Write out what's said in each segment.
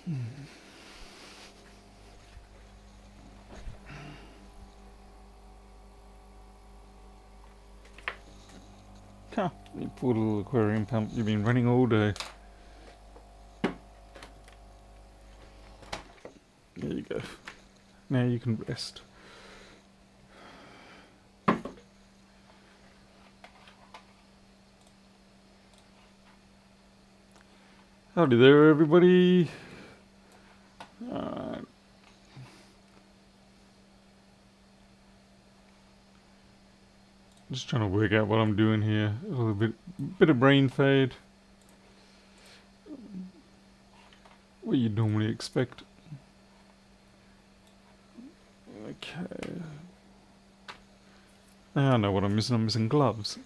Huh, you poor little aquarium pump, you've been running all day. There you go. Now you can rest. Howdy there, everybody. Just trying to work out what I'm doing here. A little bit of brain fade. What you'd normally expect. Okay. Now I know what I'm missing. I'm missing gloves.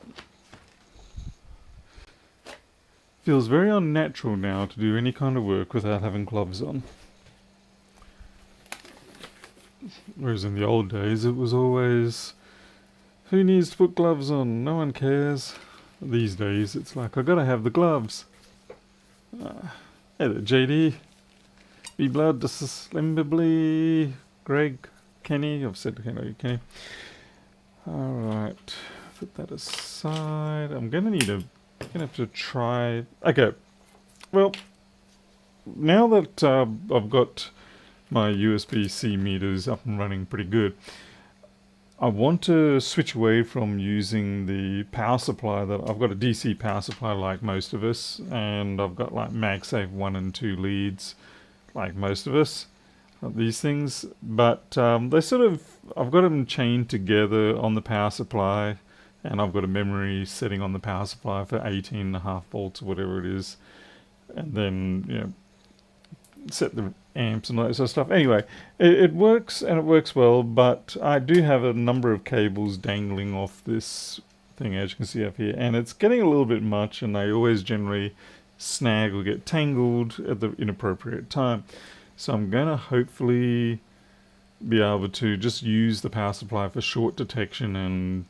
Feels very unnatural now to do any kind of work without having gloves on. Whereas in the old days it was always, who needs to put gloves on? No one cares. These days it's like, I gotta have the gloves. Hey there, JD. B-Blood, this is Slimbibly, Greg, Kenny. I've said hello, Kenny. Alright, put that aside. I'm gonna have to try. Okay, well, now that I've got my USB-C meters up and running pretty good, I want to switch away from using the power supply that I've got a DC power supply like most of us, and I've got like Magsafe 1 and 2 leads like most of us, these things, but they sort of, I've got them chained together on the power supply, and I've got a memory setting on the power supply for 18.5 volts or whatever it is, and then, you know, set the amps and all that sort of stuff. Anyway, it works, and it works well, but I do have a number of cables dangling off this thing, as you can see up here, and it's getting a little bit much, and they always generally snag or get tangled at the inappropriate time. So I'm going to hopefully be able to just use the power supply for short detection and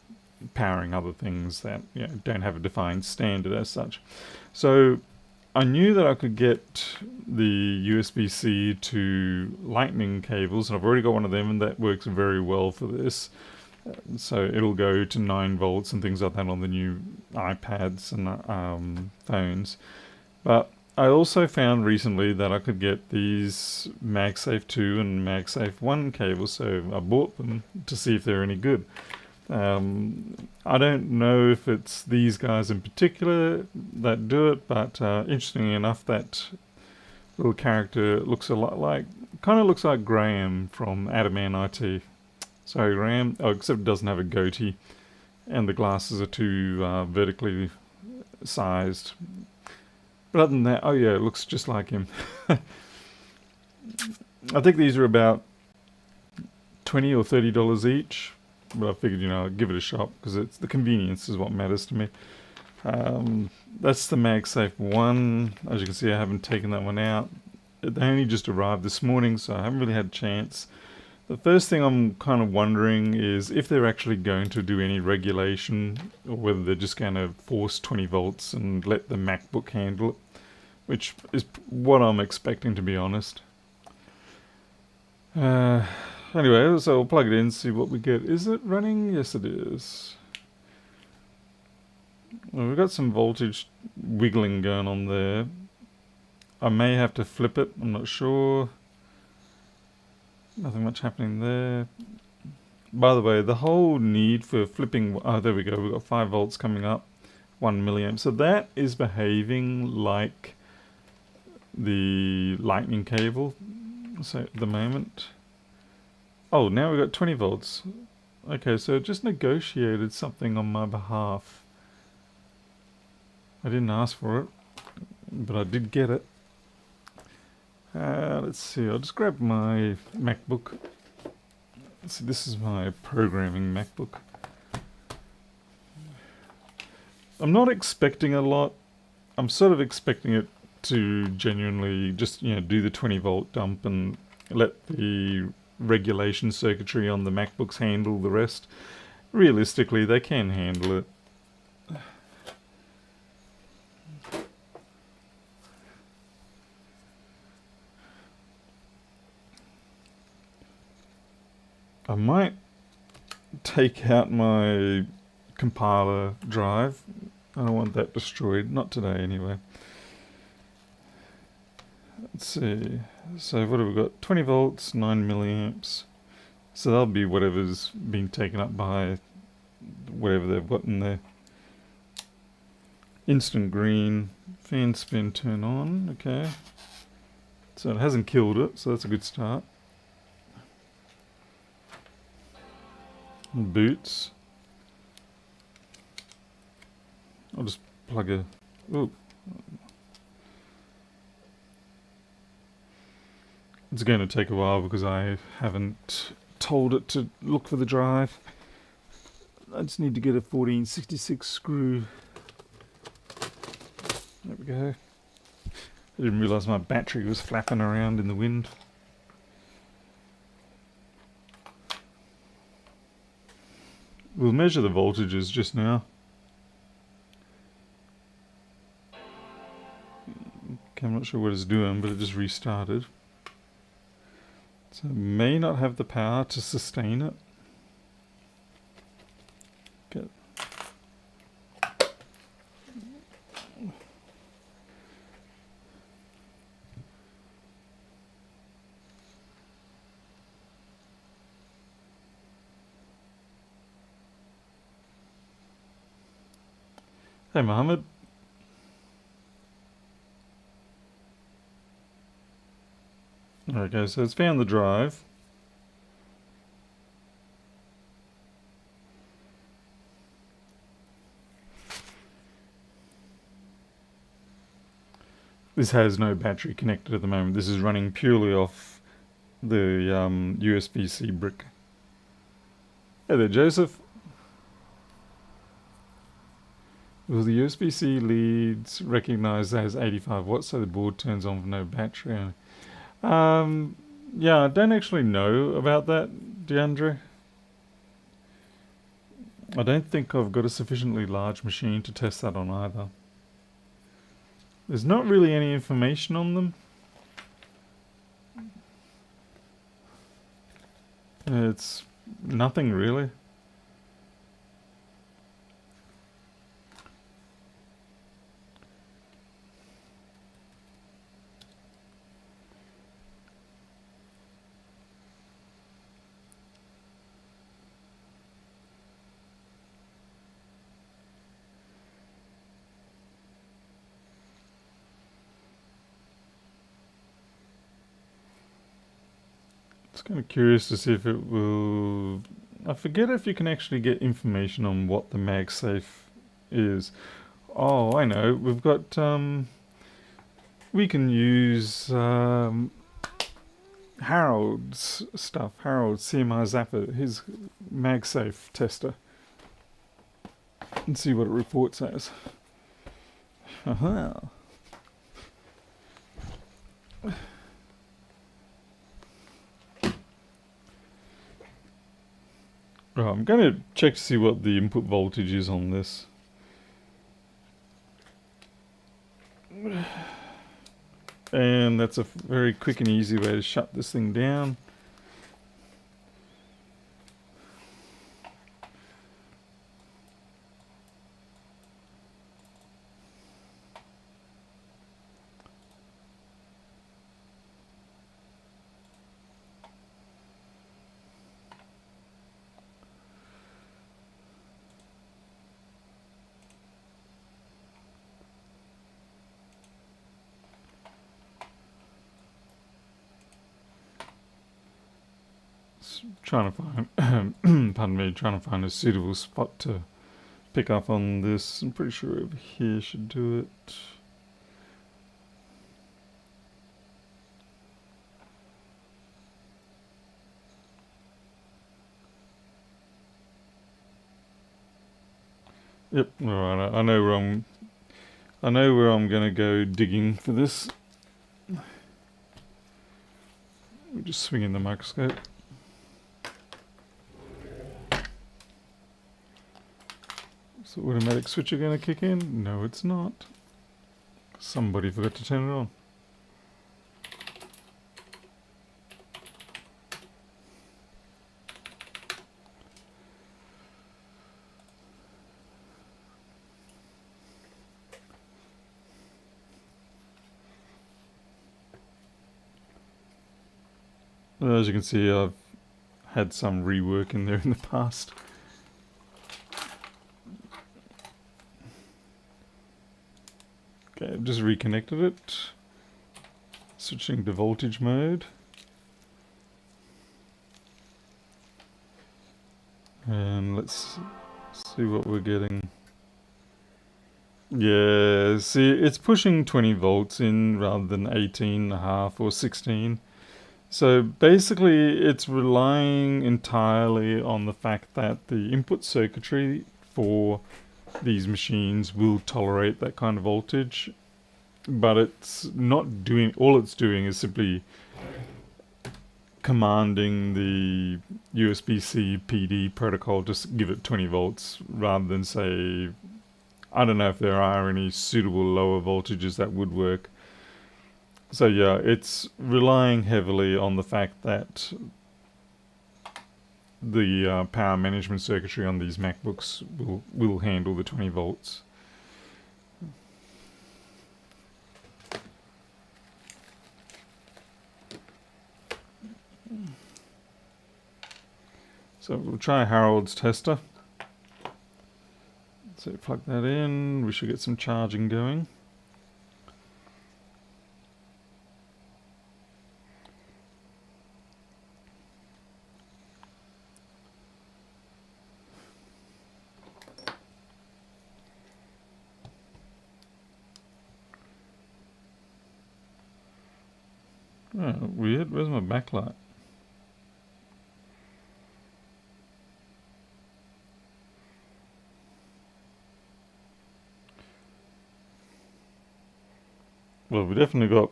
powering other things that, you know, don't have a defined standard as such. So I knew that I could get the USB-C to lightning cables, and I've already got one of them, and that works very well for this. So it'll go to 9 volts and things like that on the new iPads and phones. But I also found recently that I could get these Magsafe 2 and Magsafe 1 cables, so I bought them to see if they're any good. I don't know if it's these guys in particular that do it, but interestingly enough, that little character looks a lot like, kind of looks like Graham from Adam IT. Sorry, Graham. Oh, except it doesn't have a goatee, and the glasses are too vertically sized. But other than that, oh yeah, it looks just like him. I think these are about $20 or $30 each. But I figured, you know, I'd give it a shot because it's the convenience is what matters to me. That's the Magsafe 1. As you can see, I haven't taken that one out. They only just arrived this morning, so I haven't really had a chance. The first thing I'm kind of wondering is if they're actually going to do any regulation, or whether they're just going to force 20 volts and let the MacBook handle it, which is what I'm expecting, to be honest. Anyway, so we'll plug it in, see what we get. Is it running? Yes, it is. Well, we've got some voltage wiggling going on there. I may have to flip it, I'm not sure. Nothing much happening there. By the way, the whole need for flipping... Oh, there we go. We've got 5 volts coming up. 1 milliamp. So that is behaving like the lightning cable. So at the moment... Oh, now we've got 20 volts. Okay, so it just negotiated something on my behalf. I didn't ask for it, but I did get it. Let's see, I'll just grab my MacBook. See, this is my programming MacBook. I'm not expecting a lot. I'm sort of expecting it to genuinely just, you know, do the 20 volt dump and let the regulation circuitry on the MacBooks handle the rest. Realistically, they can handle it. I might take out my compiler drive. I don't want that destroyed. Not today, anyway. Let's see. So what have we got? 20 volts, 9 milliamps. So that'll be whatever's being taken up by whatever they've got in there. Instant green. Fan spin turn on. Okay. So it hasn't killed it, so that's a good start. Boots. I'll just plug a... Ooh. It's going to take a while because I haven't told it to look for the drive. I just need to get a 1466 screw. There we go. I didn't realise my battery was flapping around in the wind. We'll measure the voltages just now. Okay, I'm not sure what it's doing, but it just restarted. So it may not have the power to sustain it. Okay. Hey, Mohammed. Okay, so it's found the drive. This has no battery connected at the moment. This is running purely off the USB-C brick. Hey there, Joseph. Well, the USB-C leads recognized as 85 watts, so the board turns on with no battery. Yeah, I don't actually know about that, DeAndre. I don't think I've got a sufficiently large machine to test that on either. There's not really any information on them. It's nothing really. Kind of curious to see if it will... I forget if you can actually get information on what the Magsafe is. Oh, I know. We've got... we can use Harold's stuff. Harold's CMR Zapper, his Magsafe tester. And see what it reports as. Aha. Right, I'm going to check to see what the input voltage is on this. And that's a very quick and easy way to shut this thing down. Trying to find, pardon me, trying to find a suitable spot to pick up on this. I'm pretty sure over here should do it. Yep, alright, I know where I'm gonna go digging for this. We're just swinging the microscope. Is the automatic switcher going to kick in? No, it's not. Somebody forgot to turn it on. As you can see, I've had some rework in there in the past. Okay, I've just reconnected it. Switching to voltage mode. And let's see what we're getting. Yeah, see, it's pushing 20 volts in rather than 18.5 or 16. So basically, it's relying entirely on the fact that the input circuitry for these machines will tolerate that kind of voltage, but it's not doing, all it's doing is simply commanding the USB-C PD protocol to give it 20 volts rather than say, I don't know if there are any suitable lower voltages that would work. So yeah, it's relying heavily on the fact that the power management circuitry on these MacBooks will handle the 20 volts. So we'll try Harold's tester. So plug that in, we should get some charging going. Oh, weird, where's my backlight? Well, we definitely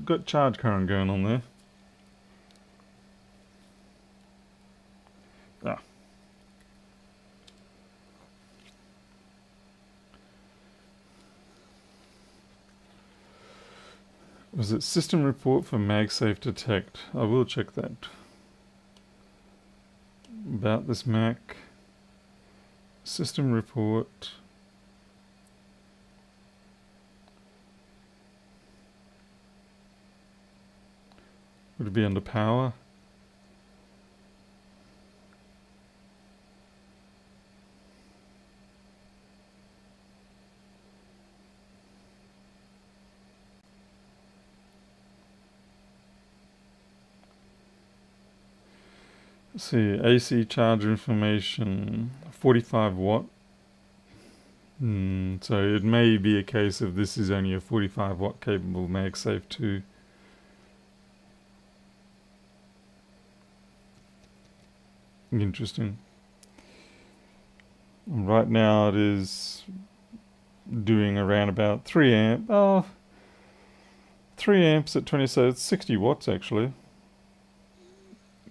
got charge current going on there. Ah. Was it system report for Magsafe detect? I will check that. About this Mac. System report. Would it be under power? Let's see, AC charger information, 45 watt. So it may be a case of this is only a 45 watt capable Magsafe 2. Interesting. Right now it is doing around about 3 amp. Oh, 3 amps at 20, so it's 60 watts actually.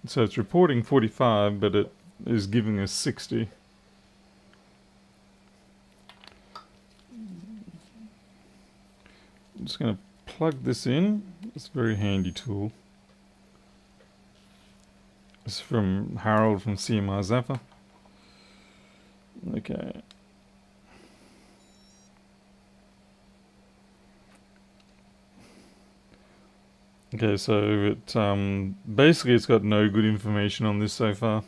So it's reporting 45, but it is giving us 60. I'm just going to plug this in. It's a very handy tool. It's from Harold from CMI Zapper. Okay. Okay, so it basically it's got no good information on this so far.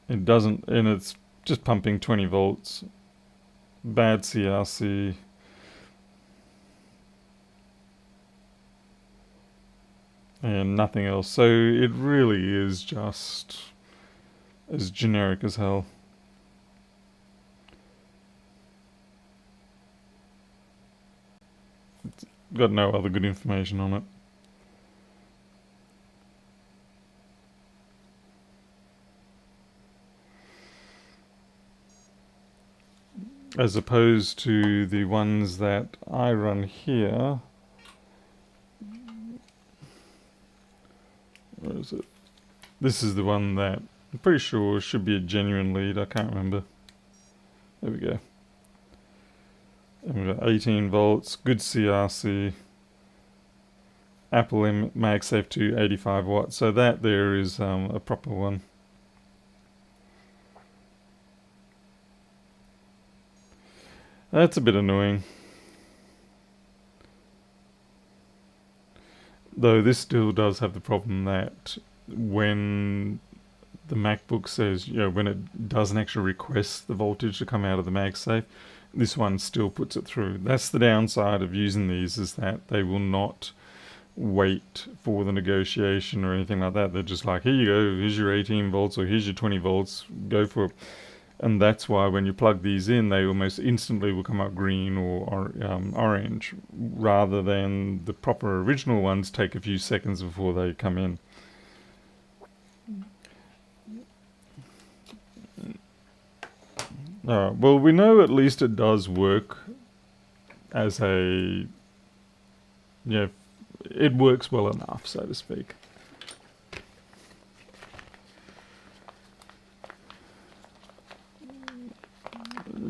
It doesn't, and it's just pumping 20 volts. Bad CRC. And nothing else. So it really is just as generic as hell. It's got no other good information on it. As opposed to the ones that I run here. Where is it? This is the one that I'm pretty sure should be a genuine lead. I can't remember. There we go. And we've got 18 volts, good CRC. Apple Magsafe 2, 85 watts. So that there is a proper one. That's a bit annoying. Though this still does have the problem that when the MacBook says, when it doesn't actually request the voltage to come out of the Magsafe, this one still puts it through. That's the downside of using these, is that they will not wait for the negotiation or anything like that. They're just like, here you go, here's your 18 volts or here's your 20 volts, go for it. And that's why when you plug these in, they almost instantly will come up green or orange, rather than the proper original ones take a few seconds before they come in. Well, we know at least it does work as a, it works well enough, so to speak.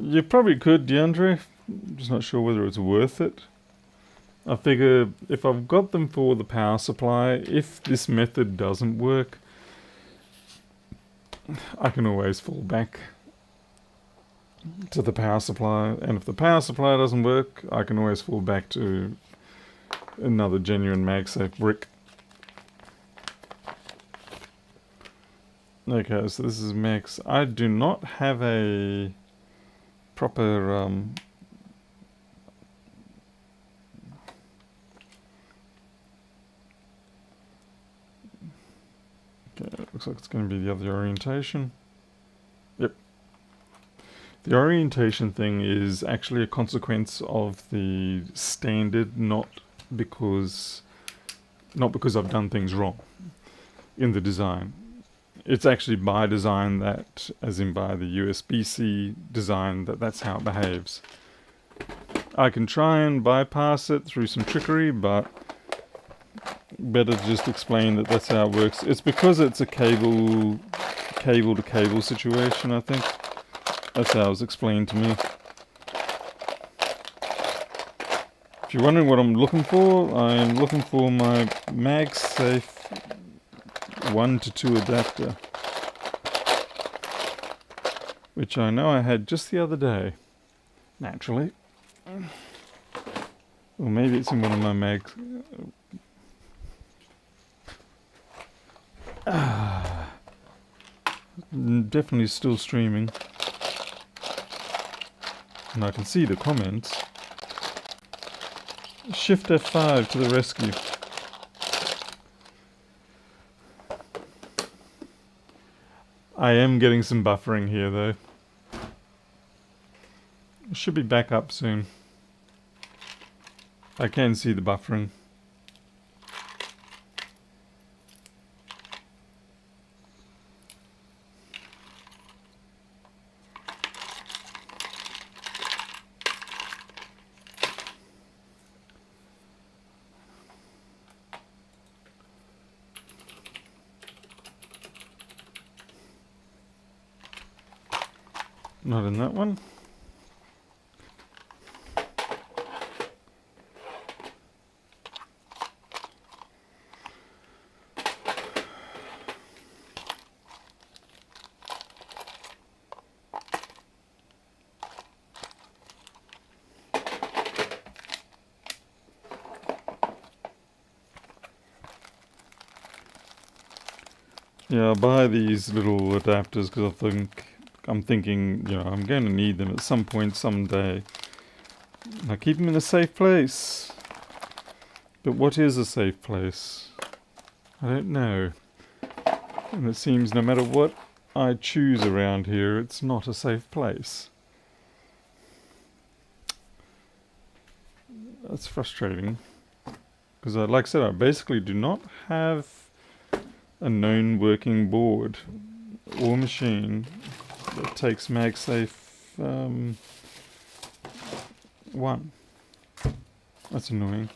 You probably could, DeAndre. I'm just not sure whether it's worth it. I figure if I've got them for the power supply, if this method doesn't work, I can always fall back to the power supply. And if the power supply doesn't work, I can always fall back to another genuine Magsafe brick. Okay, so this is Max. I do not have a proper okay, looks like it's going to be the other orientation. Yep. The orientation thing is actually a consequence of the standard, not because I've done things wrong in the design. It's actually by design that, as in by the USB-C design, that's how it behaves. I can try and bypass it through some trickery, but better to just explain that that's how it works. It's because it's a cable to cable situation, I think. That's how it was explained to me. If you're wondering what I'm looking for, I'm looking for my Magsafe 1 to 2 adapter, which I know I had just the other day, naturally. Or maybe it's in one of my mags. Definitely still streaming. And I can see the comments. Shift F5 to the rescue. I am getting some buffering here though. It should be back up soon. I can see the buffering. Not in that one. Yeah, I'll buy these little adapters because I'm thinking, I'm going to need them at some point someday. I keep them in a safe place. But what is a safe place? I don't know. And it seems no matter what I choose around here, it's not a safe place. That's frustrating. Because like I said, I basically do not have a known working board or machine that takes Magsafe 1. That's annoying.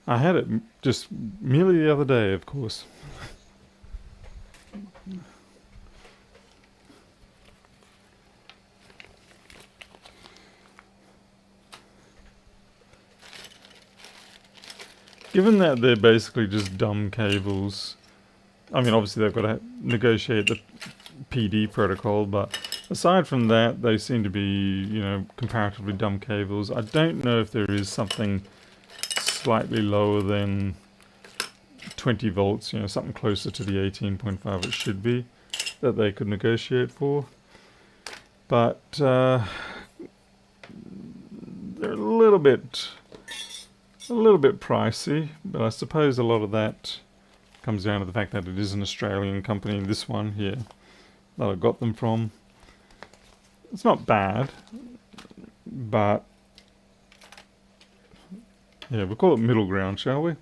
I had it just merely the other day, of course. given that they're basically just dumb cables, I mean, obviously they've got to negotiate the PD protocol, but aside from that, they seem to be, you know, comparatively dumb cables. I don't know if there is something slightly lower than 20 volts, you know, something closer to the 18.5 it should be, that they could negotiate for. But they're a little bit pricey, but I suppose a lot of that comes down to the fact that it is an Australian company, this one here, that I got them from. It's not bad, but yeah, we'll call it middle ground, shall we?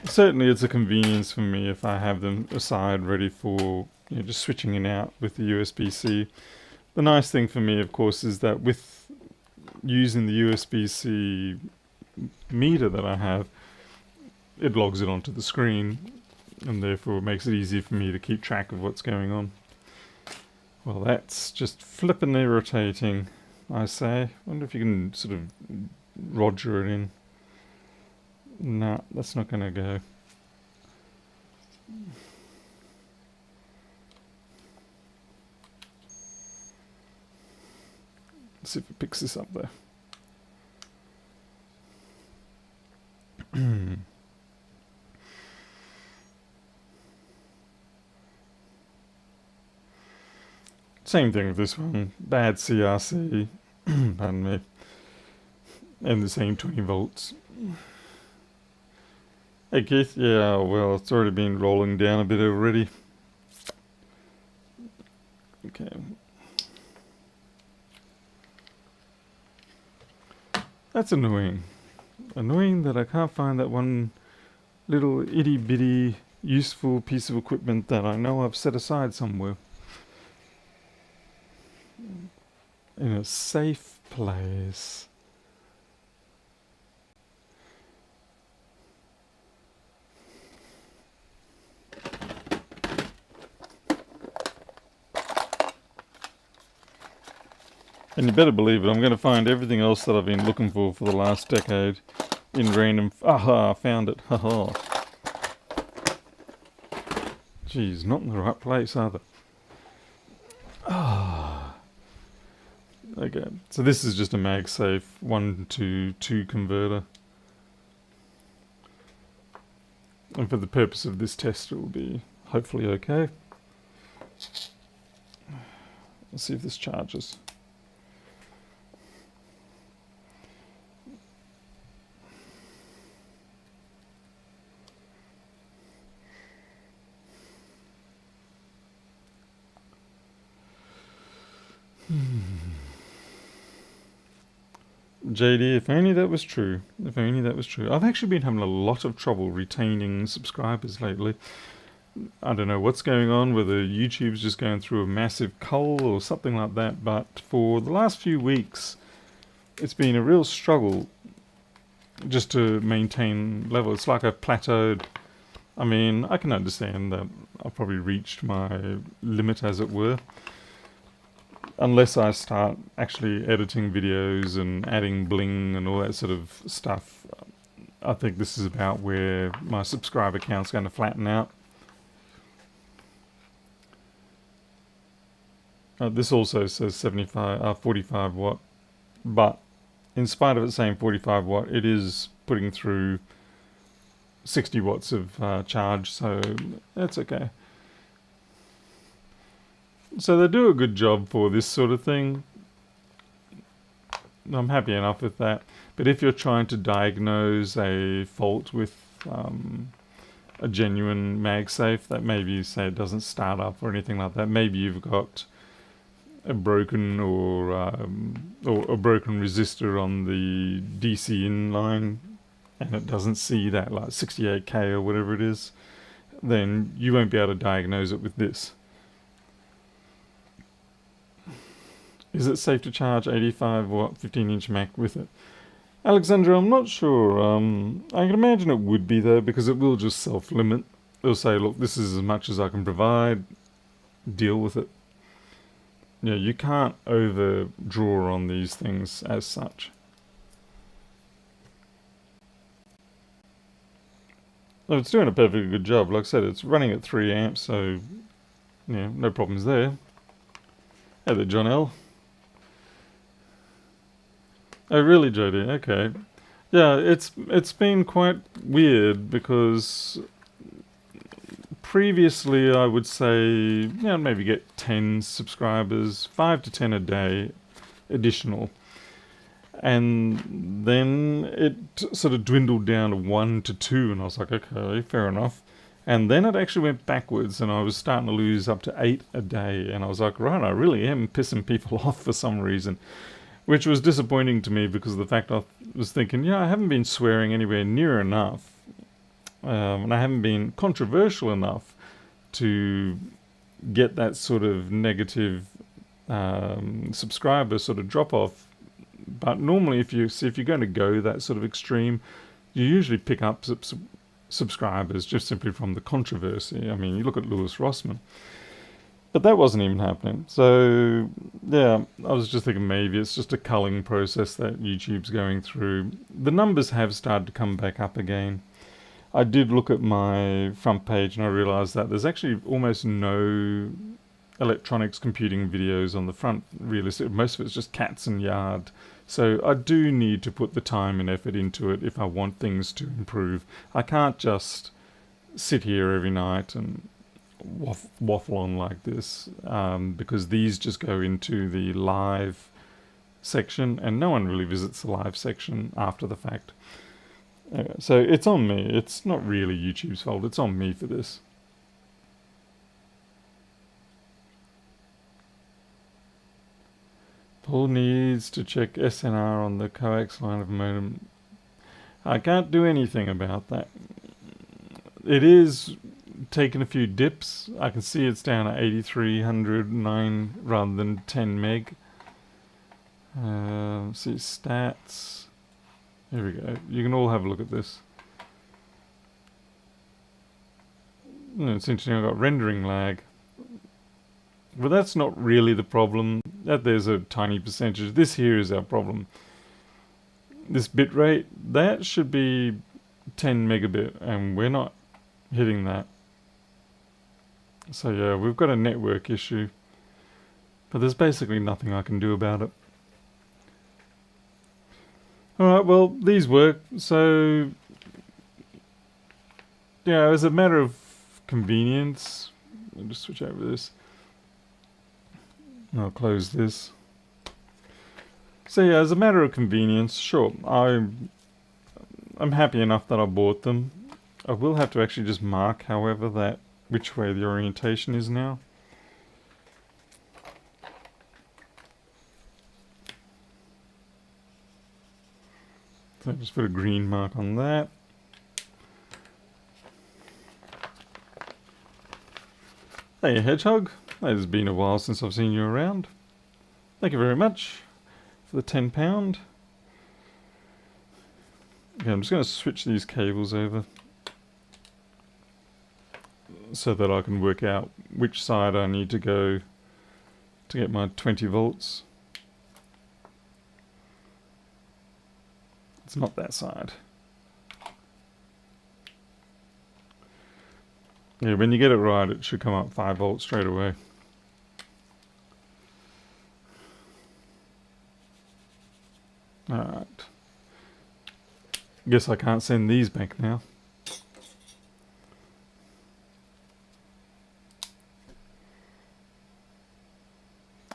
Certainly it's a convenience for me if I have them aside ready for, you know, just switching in out with the USB-C. The nice thing for me, of course, is that with using the USB-C meter that I have, it logs it onto the screen, and therefore it makes it easy for me to keep track of what's going on. Well, that's just flippin' irritating, I say. Wonder if you can sort of roger it in. No, that's not going to go. Let's see if it picks this up there. Same thing with this one. Bad CRC. Pardon me. And the same 20 volts. Hey Keith, yeah, well, it's already been rolling down a bit already. Okay. That's annoying. Annoying that I can't find that one little itty bitty useful piece of equipment that I know I've set aside somewhere. In a safe place. And you better believe it, I'm going to find everything else that I've been looking for the last decade in random... Aha, I found it. Haha. Geez, not in the right place either. Ah. Okay, so this is just a Magsafe 1 to 2 converter. And for the purpose of this test, it will be hopefully okay. Let's see if this charges. JD, if only that was true. If only that was true. I've actually been having a lot of trouble retaining subscribers lately. I don't know what's going on, whether YouTube's just going through a massive cull or something like that, but for the last few weeks, it's been a real struggle just to maintain level. It's like I've plateaued. I mean, I can understand that I've probably reached my limit, as it were. Unless I start actually editing videos and adding bling and all that sort of stuff, I think this is about where my subscriber count's going to flatten out. This also says 45 watt, but in spite of it saying 45 watt, it is putting through 60 watts of charge, so that's okay. So they do a good job for this sort of thing. I'm happy enough with that. But if you're trying to diagnose a fault with a genuine Magsafe that maybe, say, it doesn't start up or anything like that, maybe you've got a broken or a broken resistor on the DC in line and it doesn't see that like 68K or whatever it is, then you won't be able to diagnose it with this. Is it safe to charge 85 watt 15-inch Mac with it? Alexandra, I'm not sure. I can imagine it would be though, because it will just self-limit. It'll say, look, this is as much as I can provide. Deal with it. Yeah, you can't overdraw on these things as such. So it's doing a perfectly good job. Like I said, it's running at 3 amps, so yeah, no problems there. Hey there, John L. Oh, really, Jody? Okay. Yeah, it's been quite weird because previously I would say, maybe get 10 subscribers, 5 to 10 a day additional. And then it sort of dwindled down to 1 to 2, and I was like, okay, fair enough. And then it actually went backwards, and I was starting to lose up to 8 a day, and I was like, right, I really am pissing people off for some reason, which was disappointing to me because of the fact I was thinking, I haven't been swearing anywhere near enough, and I haven't been controversial enough to get that sort of negative subscriber sort of drop off. But normally, if you're going to go that sort of extreme, you usually pick up subscribers just simply from the controversy. I mean, you look at Lewis Rossman, but that wasn't even happening. So yeah, I was just thinking maybe it's just a culling process that YouTube's going through. The numbers have started to come back up again. I did look at my front page and I realized that there's actually almost no electronics computing videos on the front. Realistically, most of it's just cats and yard. So I do need to put the time and effort into it if I want things to improve. I can't just sit here every night and waffle on like this, because these just go into the live section and no one really visits the live section after the fact. So it's on me. It's not really YouTube's fault. It's on me for this. Paul needs to check SNR on the coax line of modem. I can't do anything about that. It is taking a few dips. I can see it's down at 8309 rather than 10 meg. See stats. Here we go. You can all have a look at this. It's interesting, I've got rendering lag. But that's not really the problem. That there's a tiny percentage. This here is our problem. This bitrate, that should be 10 megabit, and we're not hitting that. So yeah, we've got a network issue. But there's basically nothing I can do about it. Alright, well, these work. So, yeah, as a matter of convenience, I'll just switch over this. I'll close this. So yeah, as a matter of convenience, sure, I'm happy enough that I bought them. I will have to actually just mark, however, that which way the orientation is now. So just put a green mark on that. Hey Hedgehog, it has been a while since I've seen you around. Thank you very much for the £10. Okay, I'm just going to switch these cables over so that I can work out which side I need to go to get my 20 volts. It's not that side. Yeah, when you get it right, it should come up 5 volts straight away. Alright. Guess I can't send these back now.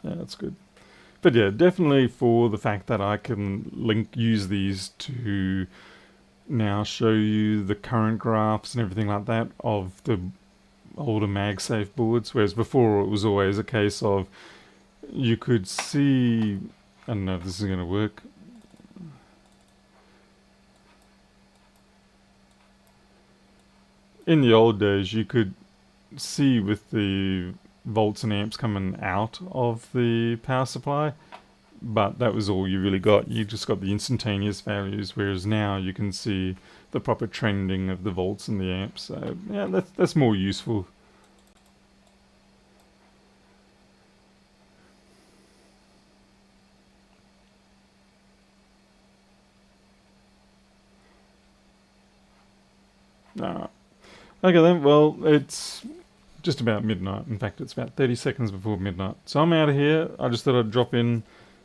Yeah, that's good. But yeah, definitely for the fact that I can use these to now show you the current graphs and everything like that of the older Magsafe boards, whereas before it was always a case of you could see, I don't know if this is going to work. In the old days, you could see with the volts and amps coming out of the power supply, but that was all you really got. You just got the instantaneous values, whereas now you can see the proper trending of the volts and the amps. So yeah, that's more useful. Alright. Okay then, well, it's just about midnight. In fact, it's about 30 seconds before midnight. So I'm out of here. I just thought I'd drop in,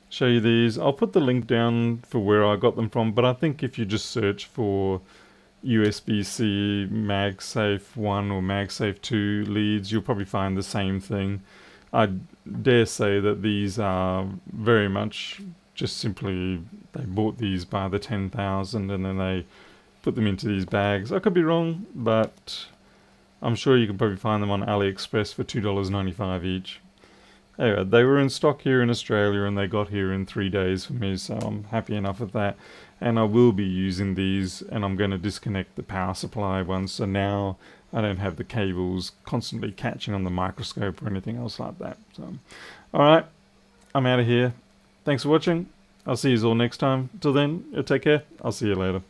show you these. I'll put the link down for where I got them from, but I think if you just search for USB-C Magsafe 1 or Magsafe 2 leads, you'll probably find the same thing. I dare say that these are very much just simply they bought these by the 10,000 and then they put them into these bags. I could be wrong, but I'm sure you can probably find them on AliExpress for $2.95 each. Anyway, they were in stock here in Australia and they got here in 3 days for me, so I'm happy enough with that. And I will be using these, and I'm going to disconnect the power supply ones, so now I don't have the cables constantly catching on the microscope or anything else like that. So, alright, I'm out of here. Thanks for watching. I'll see you all next time. Till then, take care. I'll see you later.